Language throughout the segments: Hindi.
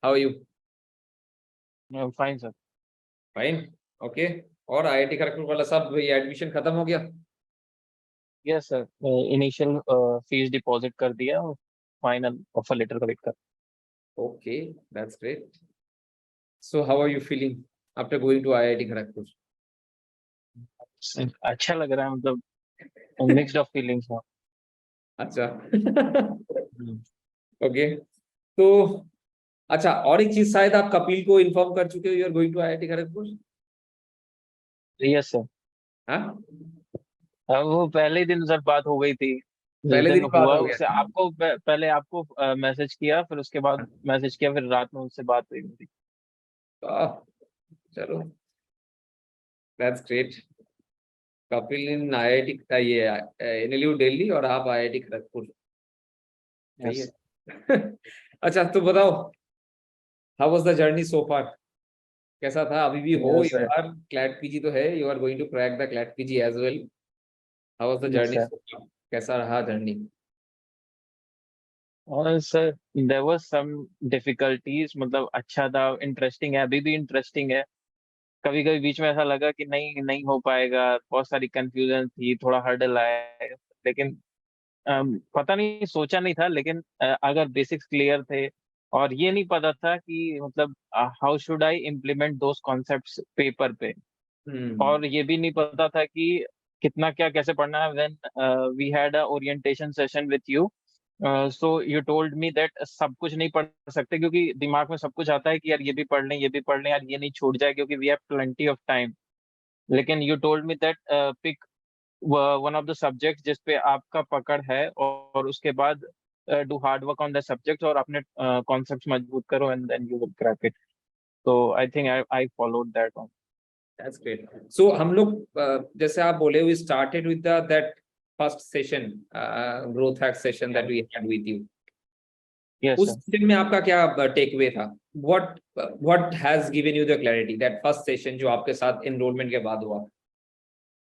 How are you? Fine sir. Fine. Okay. और आईआईटी खड़गपुर वाला सब ये एडमिशन खत्म हो गया? Yes sir, initial fee deposit कर दिया और फाइनल ऑफर लेटर का वेट कर। Okay, that's great. So how are you feeling after going to IIT Kharagpur? अच्छा लग रहा है, मतलब मिक्स्ड ऑफ फीलिंग्स हैं। अच्छा। ओके। तो अच्छा, और एक चीज शायद आप कपिल को इन्फॉर्म कर चुके हो, you are going to IIT Kharagpur? Yes sir. हाँ, वो पहले ही दिन सर बात हो गई थी। जिस पहले दिन दिन ही बात हुआ हो उससे गया। आपको पहले आपको मैसेज किया, फिर उसके बाद मैसेज किया, फिर रात में उससे बात हुई मेरी। आह, चलो, that's great. Kapil in IIT का ये एनएलयू दिल्ली और आप आईआईटी खड़गपुर, सही यस। है। अच्छा, तो बताओ, how was the journey so far? कैसा था? अभी भी हो, yes you sir. Are CLAT PG तो है, you are going to crack the CLAT PG as well. How was the yes journey sir. So far? कैसा रहा जर्नी? और sir there was some difficulties, मतलब अच्छा था, इंटरेस्टिंग है, अभी भी इंटरेस्टिंग है। कभी कभी बीच में ऐसा लगा कि नहीं नहीं हो पाएगा, बहुत सारी कंफ्यूजन थी, थोड़ा हर्डल आया। लेकिन पता नहीं, सोचा नहीं था, लेकिन अगर बेसिक्स क्लियर थे और ये नहीं पता था कि मतलब how should I implement those concepts paper पे, हम्म। और ये भी नहीं पता था कि कितना क्या कैसे पढ़ना है। When we had a orientation session with you, so you told me that सब कुछ नहीं पढ़ सकते, क्योंकि दिमाग में सब कुछ आता है कि यार ये भी पढ़ लें, ये भी पढ़ लें, यार ये नहीं छूट जाए क्योंकि we have plenty of time. लेकिन you told me that pick one of the subject जिस पे आपका पकड़ है, और उसके बाद do hard work on the subject और अपने कॉन्सेप्ट मजबूत करो, and then you will crack it. तो I think I followed that one. That's great. So हम लोग जैसे आप बोले, we started with the that first session, growth hack session that we had with you. Yes उस सर। सेशन में आपका क्या टेक अवे था? What has given you the clarity, that first session जो आपके साथ एनरोलमेंट के बाद हुआ,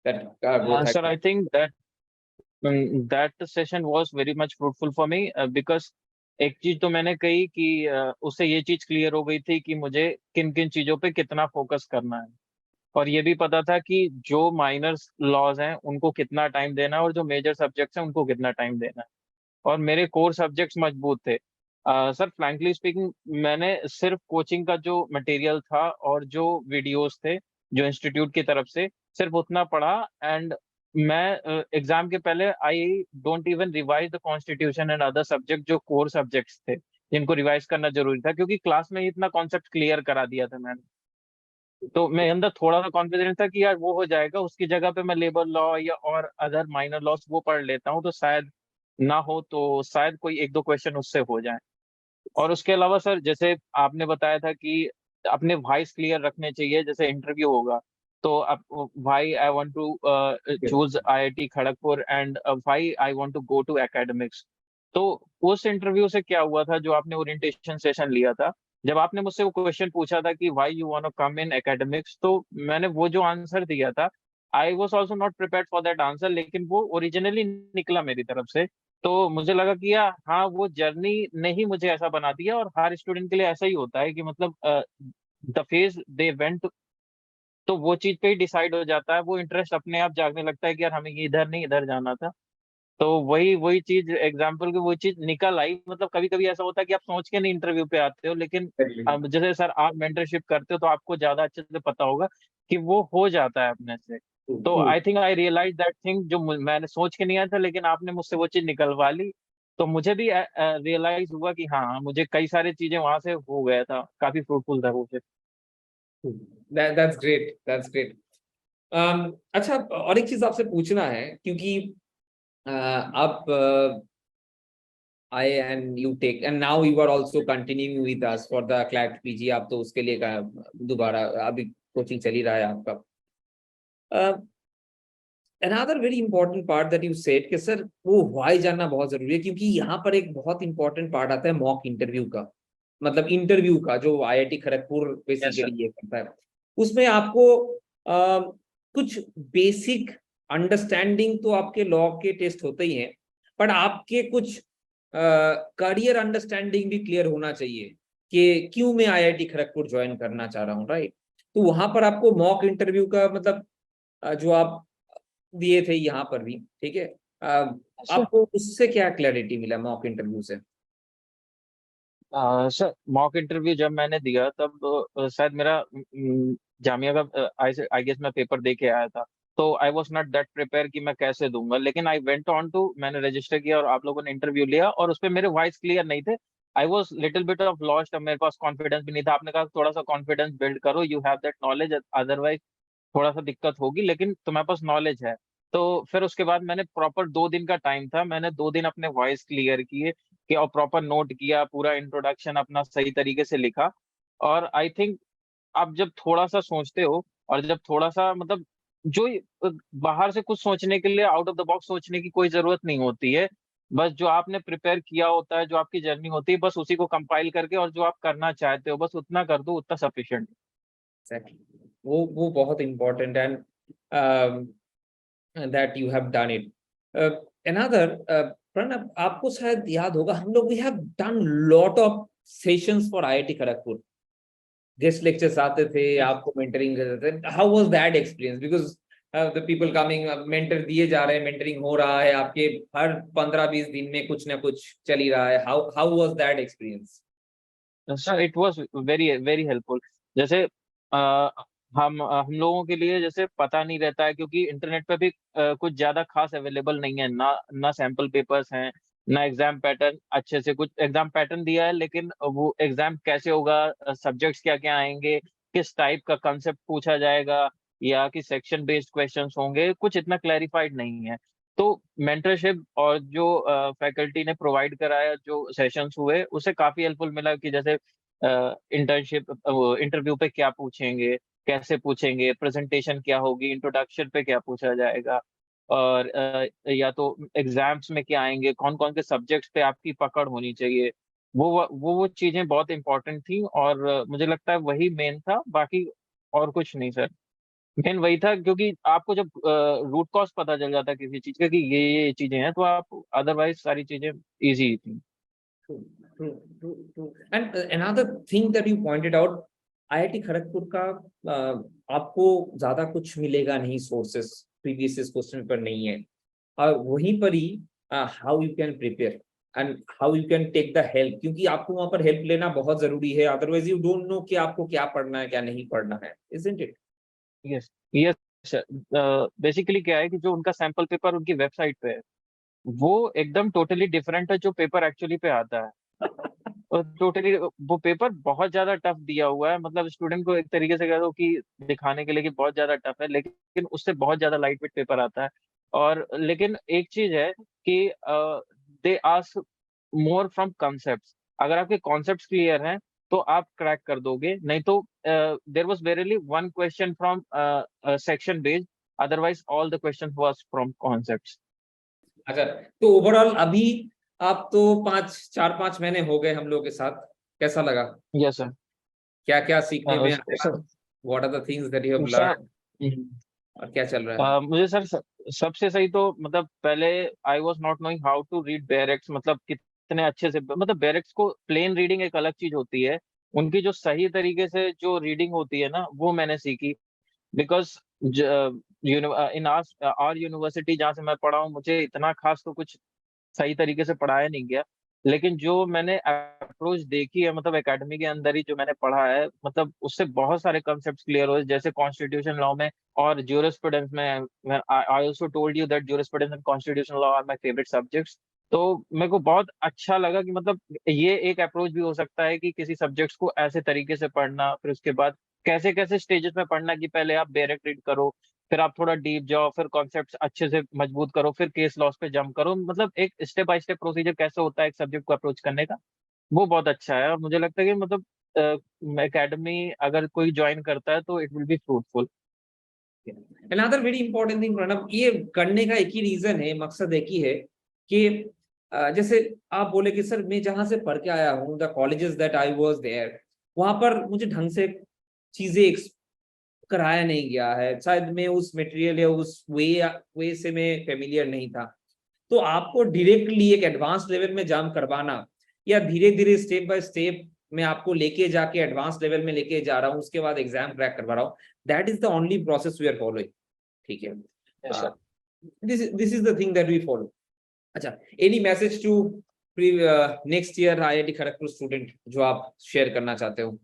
that growth sir hack? I think that session was very much fruitful for me, because एक चीज तो मैंने कही कि उससे ये चीज क्लियर हो गई थी कि मुझे किन किन चीजों पे कितना फोकस करना है, और ये भी पता था कि जो माइनर लॉज हैं उनको कितना टाइम देना है और जो मेजर सब्जेक्ट्स हैं उनको कितना टाइम देना है। और मेरे कोर सब्जेक्ट्स मजबूत थे। सर फ्रैंकली स्पीकिंग, मैंने सिर्फ कोचिंग का जो मटेरियल था और जो वीडियोस थे जो इंस्टीट्यूट की तरफ से, सिर्फ उतना पढ़ा। एंड मैं एग्जाम के पहले I don't even revise the constitution and other subject जो कोर सब्जेक्ट्स थे जिनको रिवाइज करना जरूरी था, क्योंकि क्लास में ही इतना कॉन्सेप्ट क्लियर करा दिया था मैंने। तो मेरे अंदर थोड़ा सा कॉन्फिडेंस था कि यार वो हो जाएगा, उसकी जगह पे मैं लेबर लॉ या और अदर माइनर लॉस वो पढ़ लेता हूँ, तो शायद ना हो, तो शायद कोई एक दो क्वेश्चन उससे हो जाए। और उसके अलावा सर, जैसे आपने बताया था कि अपने वॉइस क्लियर रखने चाहिए, जैसे इंटरव्यू होगा तो अब why I want to choose IIT Kharagpur and why I want to go to academics. तो उस इंटरव्यू से क्या हुआ था, जो आपने ओरिएंटेशन सेशन लिया था, जब आपने मुझसे वो क्वेश्चन पूछा था कि why you want to come in academics, तो मैंने वो जो आंसर दिया था, I was also not prepared for that answer, लेकिन वो ओरिजिनली निकला मेरी तरफ से। तो मुझे लगा कि यार हाँ, वो जर्नी ने ही मुझे ऐसा बना दिया, और हर स्टूडेंट के लिए ऐसा ही होता है कि मतलब द फेज दे वेंट, तो वो चीज पे ही डिसाइड हो जाता है, वो इंटरेस्ट अपने आप जागने लगता है कि यार हमें ये इधर नहीं इधर जाना था। तो वही वही चीज एग्जाम्पल की वो चीज निकल आई। मतलब कभी कभी ऐसा होता है कि आप सोच के नहीं इंटरव्यू पे आते हो, लेकिन अब जैसे सर आप मेंटरशिप करते हो तो आपको ज्यादा अच्छे से पता होगा कि वो हो जाता है अपने से। तो I think I realise that thing जो मैंने सोच के नहीं आया था, लेकिन आपने मुझसे वो चीज निकलवा ली। तो मुझे भी रियलाइज हुआ कि हाँ, मुझे कई सारी चीजें वहां से हो गया था, काफी फ्रूटफुल था वो फिर। That's great, that's great. अच्छा, और एक चीज आपसे पूछना है, क्योंकि आप I and you tech and now you are also continuing with us for the CLAT PG, आप तो उसके लिए दोबारा अभी कोचिंग चल ही रहा है आपका। Another very important part that you said कि सर वो व्हाई जानना बहुत जरूरी है, क्योंकि यहाँ पर एक बहुत इंपॉर्टेंट पार्ट आता है मॉक इंटरव्यू का, मतलब इंटरव्यू का जो IIT Kharagpur yes sir. Basically ये करता है। उसमें आपको कुछ बेसिक अंडरस्टैंडिंग तो आपके लॉ के टेस्ट होते ही हैं, पर आपके कुछ करियर अंडरस्टैंडिंग भी क्लियर होना चाहिए। कि क्यों मैं आईआईटी खड़गपुर ज्वाइन करना चाह रहा हूँ, राइट? तो वहां पर आपको मॉक इंटरव्यू का मतलब जो आप दिए थे यहाँ पर भी, ठीक है, आपको उससे क्या क्लैरिटी मिला मॉक इंटरव्यू से? सर मॉक इंटरव्यू जब मैंने दिया तब शायद मेरा जामिया का आई गेस मैं पेपर दे के आया था। तो आई वॉज नॉट दैट प्रिपेयर कि मैं कैसे दूंगा, लेकिन आई वेंट ऑन टू, मैंने रजिस्टर किया और आप लोगों ने इंटरव्यू लिया और उसपे मेरे वॉइस क्लियर नहीं थे। I was little bit of lost, मेरे पास कॉन्फिडेंस भी नहीं था। आपने कहा थोड़ा सा कॉन्फिडेंस बिल्ड करो, you have that knowledge, otherwise थोड़ा सा दिक्कत होगी, लेकिन तुम्हारे पास नॉलेज है। तो फिर उसके बाद मैंने प्रॉपर 2 दिन का टाइम था, मैंने 2 दिन अपने वॉइस क्लियर किए कि और प्रॉपर नोट किया, पूरा इंट्रोडक्शन अपना सही तरीके से लिखा। और आई थिंक आप जब थोड़ा सा सोचते हो और जब थोड़ा सा मतलब जो बाहर से कुछ सोचने के लिए आउट ऑफ द बॉक्स सोचने की कोई जरूरत नहीं होती है। बस जो आपने प्रिपेयर किया होता है, जो आपकी जर्नी होती है, बस उसी को कंपाइल करके और जो आप करना चाहते हो बस उतना कर दो, उतना सफिशिएंट। Exactly. वो बहुत important and that you have done it. Another, Pranab, आपको शायद याद होगा हम लोग we have done lot of sessions for IIT Kharagpur. Guest lectures आते थे, आपको मेंटरिंग करते थे। How was that experience? Because the people coming, mentor दिए जा रहे हैं, मेंटरिंग हो रहा है आपके, हर 15-20 दिन में कुछ ना कुछ चल ही रहा है। How was that experience? Sir it was very very helpful. जैसे हम लोगों के लिए जैसे पता नहीं रहता है, क्योंकि इंटरनेट पे भी कुछ ज्यादा खास अवेलेबल नहीं है ना, ना सैंपल पेपर्स हैं, ना एग्जाम पैटर्न। अच्छे से कुछ एग्जाम पैटर्न दिया है, लेकिन वो एग्जाम कैसे होगा, सब्जेक्ट्स क्या क्या आएंगे, किस टाइप का कंसेप्ट पूछा जाएगा, या कि सेक्शन बेस्ड क्वेश्चंस होंगे, कुछ इतना क्लैरिफाइड नहीं है। तो मेंटरशिप और जो फैकल्टी ने प्रोवाइड कराया, जो सेशंस हुए, उससे काफी हेल्पफुल मिला कि जैसे इंटर्नशिप इंटरव्यू पे क्या पूछेंगे, कैसे पूछेंगे, प्रेजेंटेशन क्या होगी, इंट्रोडक्शन पे क्या पूछा जाएगा, और या तो एग्जाम्स में क्या आएंगे, कौन कौन से सब्जेक्ट्स पे आपकी पकड़ होनी चाहिए। वो चीजें बहुत इंपॉर्टेंट थी, और मुझे लगता है वही मेन था, बाकी और कुछ नहीं सर। मेन वही था, क्योंकि आपको जब रूट कॉज पता चल जाता है किसी चीज का कि ये चीजें हैं, तो आप अदरवाइज सारी चीजें इजी थी। True, true, true, true. And another thing that you pointed out, IIT Kharagpur का आपको ज्यादा कुछ मिलेगा नहीं, सोर्सेस प्रीवियस क्वेश्चन पर नहीं है, और वहीं पर ही how you can prepare and how you can take the help, क्योंकि आपको वहां पर हेल्प लेना बहुत जरूरी है, अदरवाइज यू डोंट नो कि आपको क्या पढ़ना है क्या नहीं पढ़ना है, isn't it? Yes yes. Basically क्या है कि जो उनका सैंपल पेपर उनकी वेबसाइट पे है, वो एकदम टोटली डिफरेंट है जो पेपर एक्चुअली पे आता है। और टोटली वो पेपर बहुत ज्यादा टफ दिया हुआ है, मतलब स्टूडेंट को एक तरीके से कह दो कि दिखाने के लिए कि बहुत ज्यादा टफ है, लेकिन उससे बहुत ज्यादा लाइट वेट पेपर आता है। और लेकिन एक चीज है कि they ask more from concepts. अगर आपके कॉन्सेप्ट्स क्लियर हैं तो आप क्रैक कर दोगे, नहीं तो there was verily one question from section based, otherwise all the question was from concepts. अच्छा, तो ओवरऑल अभी आप तो 4-5 महीने हो गए हम लोग के साथ, कैसा लगा? Yes sir. क्या क्या सीखने में आया? Sir what are the things that you have sir learn, और क्या चल रहा है? मुझे सर सबसे सही तो मतलब पहले I was not knowing how to read bare acts, मतलब कितने अच्छे से, मतलब बैरेक्स को प्लेन रीडिंग एक अलग चीज होती है, उनकी जो सही तरीके से जो रीडिंग होती है ना, वो मैंने सीखी। बिकॉज इन आर यूनिवर्सिटी जहाँ से मैं पढ़ा हूँ, मुझे इतना खास तो कुछ सही तरीके से पढ़ाया नहीं गया। लेकिन जो मैंने अप्रोच देखी है, मतलब एकेडमी के अंदर ही जो मैंने पढ़ा है, मतलब उससे बहुत सारे कॉन्सेप्ट्स क्लियर हुए, जैसे कॉन्स्टिट्यूशन लॉ में और ज्यूरिस्प्रूडेंस में। I also told you that jurisprudence and constitution law are my favourite subjects. तो मेरे को बहुत अच्छा लगा कि मतलब ये एक अप्रोच भी हो सकता है कि किसी सब्जेक्ट्स को ऐसे तरीके से पढ़ना, फिर उसके बाद कैसे कैसे स्टेजेस में पढ़ना, कि पहले आप डायरेक्ट रीड करो, फिर आप थोड़ा डीप जाओ, फिर कॉन्सेप्ट्स अच्छे से मजबूत करो, फिर केस लॉस पे जंप करो, मतलब एक स्टेप बाय स्टेप प्रोसीजर कैसे होता है एक सब्जेक्ट को अप्रोच करने का, वो बहुत अच्छा है। और मुझे लगता है कि मतलब एकेडमी अगर कोई ज्वाइन करता है तो it will be fruitful. Another very important thing Pranab, ये करने का एक ही रीजन है, मकसद एक ही है कि जैसे आप बोले कि सर मैं जहां से पढ़ के आया हूँ, the colleges that I was there, वहां पर मुझे ढंग से चीजें कराया नहीं गया है, शायद मैं उस मटेरियल या उस वे से मैं फेमिलियर नहीं था। तो आपको डायरेक्टली एक एडवांस लेवल में जाम करवाना, या धीरे धीरे स्टेप बाय स्टेप मैं आपको लेके जाके एडवांस लेवल में लेके जा रहा हूँ, उसके बाद एग्जाम क्रैक करवा रहा हूँ, that is the only process we are following, ठीक है। Yes, sir. This is the thing that we follow. अच्छा, any message to next year IIT Kharagpur student जो आप शेयर करना चाहते हो?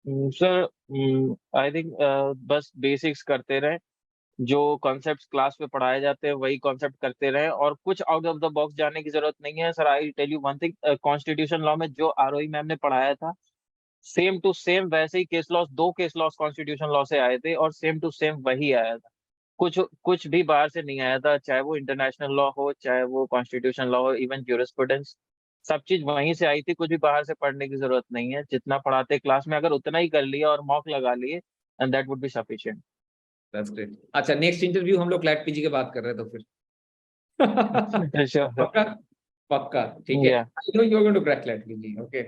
सर, आई थिंक बस बेसिक्स करते रहे, जो कॉन्सेप्ट्स क्लास में पढ़ाए जाते हैं वही कॉन्सेप्ट करते रहे, और कुछ आउट ऑफ द बॉक्स जाने की जरूरत नहीं है। Sir, I tell you one thing, constitution law में जो आरओई मैम ने पढ़ाया था, सेम टू सेम वैसे ही case laws, 2 case laws constitution law से आए थे, और सेम टू सेम वही आया था। कुछ कुछ भी बाहर से नहीं आया था, चाहे वो इंटरनेशनल लॉ हो, चाहे वो कॉन्स्टिट्यूशन लॉ हो, इवन ज्यूरिस्प्रूडेंस, सब चीज वहीं से आई थी। कुछ भी बाहर से पढ़ने की जरूरत नहीं है। जितना पढ़ाते क्लास में अगर उतना ही कर लिया और मॉक लगा लिए, and that would be sufficient. That's great. अच्छा, नेक्स्ट इंटरव्यू हम लोग क्लैट पीजी के बात कर रहे हैं तो फिर श्योर। पक्का? पक्का, ठीक है। या I know you're going to crack CLAT PG, okay.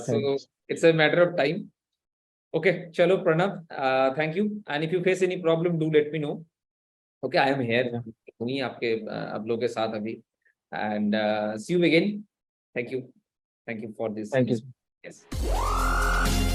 So it's a matter of time. Okay, चलो Pranav, thank you, and if you face any problem do let me know. Okay, I am here, वहीं आपके आप लोगों के साथ अभी, and see you again. Thank you for this. Thank you. Yes.